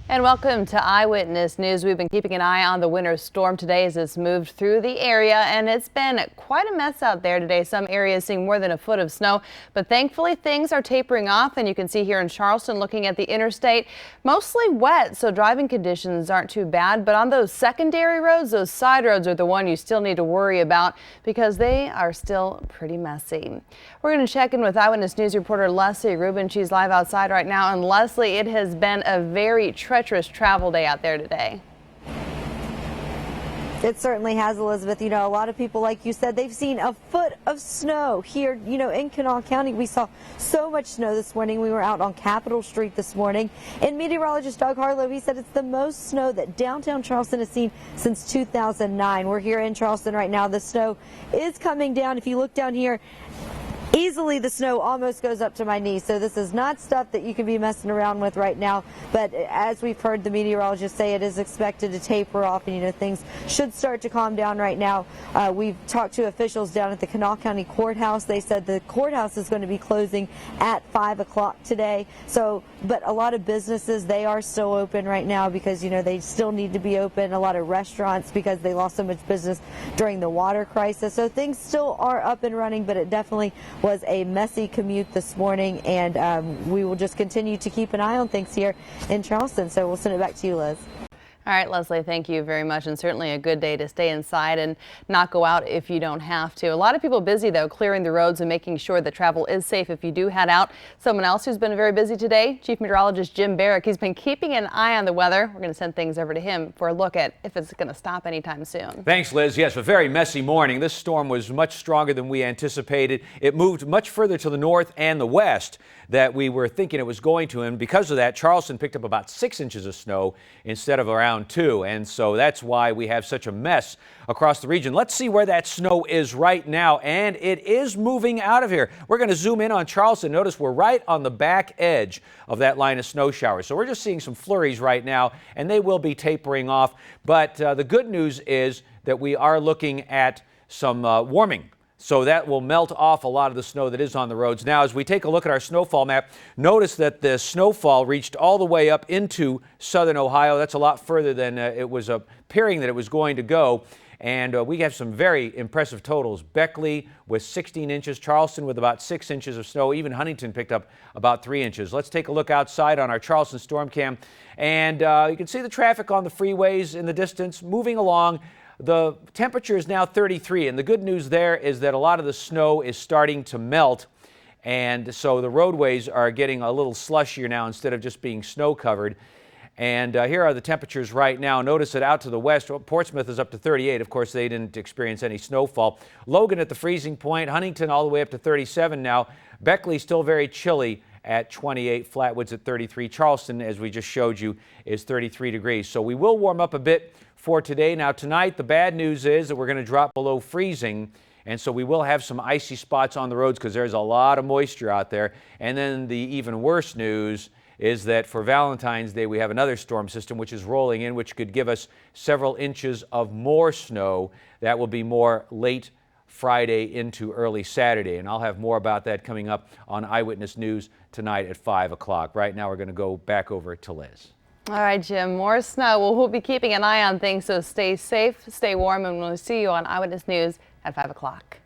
And welcome to Eyewitness News. We've been keeping an eye on the winter storm today as it's moved through the area, and it's been quite a mess out there today. Some areas seeing more than a foot of snow, but thankfully things are tapering off. And you can see here in Charleston, looking at the interstate, mostly wet, so driving conditions aren't too bad. But on those secondary roads, those side roads are the one you still need to worry about because they are still pretty messy. We're going to check in with Eyewitness News reporter Leslie Rubin. She's live outside right now. And Leslie, it has been a very treacherous travel day out there today. It certainly has, Elizabeth. You know, a lot of people, like you said, they've seen a foot of snow here, in Kanawha County. We saw so much snow this morning. We were out on Capitol Street this morning. And meteorologist Doug Harlow, he said it's the most snow that downtown Charleston has seen since 2009. We're here in Charleston right now. The snow is coming down. If you look down here, easily the snow almost goes up to my knees. So this is not stuff that you can be messing around with right now. But as we've heard the meteorologist say, it is expected to taper off, and things should start to calm down right now. We've talked to officials down at the Kanawha County Courthouse. They said the courthouse is going to be closing at 5 o'clock today. But a lot of businesses, they are still open right now because they still need to be open. A lot of restaurants, because they lost so much business during the water crisis. So things still are up and running, but it definitely was a messy commute this morning, and we will just continue to keep an eye on things here in Charleston. So we'll send it back to you, Liz. All right, Leslie, thank you very much, and certainly a good day to stay inside and not go out if you don't have to. A lot of people busy, though, clearing the roads and making sure that travel is safe if you do head out. Someone else who's been very busy today, Chief Meteorologist Jim Barrick. He's been keeping an eye on the weather. We're going to send things over to him for a look at if it's going to stop anytime soon. Thanks, Liz. Yes, a very messy morning. This storm was much stronger than we anticipated. It moved much further to the north and the west that we were thinking it was going to, and because of that, Charleston picked up about 6 inches of snow instead of around 2, and so that's why we have such a mess across the region. Let's see where that snow is right now, and it is moving out of here. We're going to zoom in on Charleston. Notice we're right on the back edge of that line of snow showers, so we're just seeing some flurries right now, and they will be tapering off. But the good news is that we are looking at some warming. So that will melt off a lot of the snow that is on the roads. Now, as we take a look at our snowfall map, notice that the snowfall reached all the way up into southern Ohio. That's a lot further than it was appearing that it was going to go. And we have some very impressive totals. Beckley with 16 inches, Charleston with about 6 inches of snow. Even Huntington picked up about 3 inches. Let's take a look outside on our Charleston storm cam. And you can see the traffic on the freeways in the distance moving along. The temperature is now 33, and the good news there is that a lot of the snow is starting to melt, and so the roadways are getting a little slushier now instead of just being snow covered. And here are the temperatures right now. Notice that out to the west, Portsmouth is up to 38. Of course, they didn't experience any snowfall. Logan at the freezing point, Huntington all the way up to 37 now. Beckley still very chilly at 28, Flatwoods at 33. Charleston, as we just showed you, is 33 degrees. So we will warm up a bit for today. Now tonight, the bad news is that we're going to drop below freezing, and so we will have some icy spots on the roads because there's a lot of moisture out there. And then the even worse news is that for Valentine's Day, we have another storm system which is rolling in, which could give us several inches of more snow. That will be more late Friday into early Saturday, and I'll have more about that coming up on Eyewitness News tonight at 5 o'clock. Right now, we're going to go back over to Liz. All right, Jim, more snow. Well, we'll be keeping an eye on things, so stay safe, stay warm, and we'll see you on Eyewitness News at 5 o'clock.